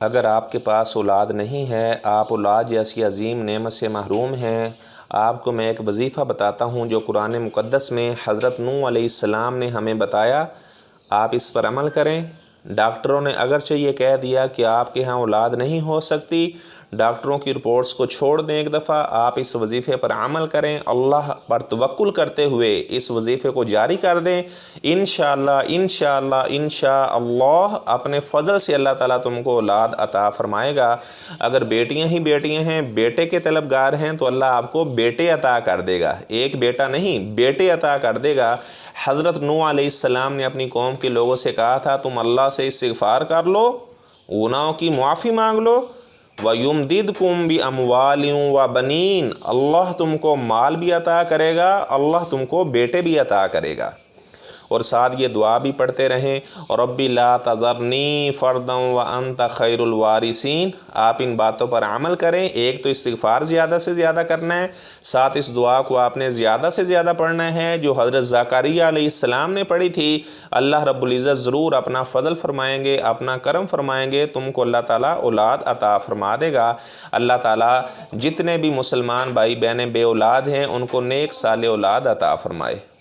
اگر آپ کے پاس اولاد نہیں ہے، آپ اولاد جیسی عظیم نعمت سے محروم ہیں، آپ کو میں ایک وظیفہ بتاتا ہوں جو قرآن مقدس میں حضرت نوح علیہ السلام نے ہمیں بتایا، آپ اس پر عمل کریں۔ ڈاکٹروں نے اگرچہ یہ کہہ دیا کہ آپ کے ہاں اولاد نہیں ہو سکتی، ڈاکٹروں کی رپورٹس کو چھوڑ دیں ایک دفعہ، آپ اس وظیفے پر عمل کریں، اللہ پر توکل کرتے ہوئے اس وظیفے کو جاری کر دیں۔ انشاءاللہ انشاءاللہ انشاءاللہ اپنے فضل سے اللہ تعالیٰ تم کو اولاد عطا فرمائے گا۔ اگر بیٹیاں ہی بیٹیاں ہیں، بیٹے کے طلبگار ہیں، تو اللہ آپ کو بیٹے عطا کر دے گا، ایک بیٹا نہیں بیٹے عطا کر دے گا۔ حضرت نوح علیہ السلام نے اپنی قوم کے لوگوں سے کہا تھا تم اللہ سے استغفار کر لو، گناہوں کی معافی مانگ لو، وَيُمْدِدْكُمْ بِأَمْوَالٍ وَبَنِينَ، اللہ تم کو مال بھی عطا کرے گا، اللہ تم کو بیٹے بھی عطا کرے گا۔ اور ساتھ یہ دعا بھی پڑھتے رہیں، رب لا تذرنی فردا وانت خیر الوارثین۔ آپ ان باتوں پر عمل کریں، ایک تو استغفار زیادہ سے زیادہ کرنا ہے، ساتھ اس دعا کو آپ نے زیادہ سے زیادہ پڑھنا ہے جو حضرت زکریا علیہ السلام نے پڑھی تھی۔ اللہ رب العزت ضرور اپنا فضل فرمائیں گے، اپنا کرم فرمائیں گے، تم کو اللہ تعالیٰ اولاد عطا فرما دے گا۔ اللہ تعالیٰ جتنے بھی مسلمان بھائی بہنیں بے اولاد ہیں ان کو نیک صالح اولاد عطا فرمائے۔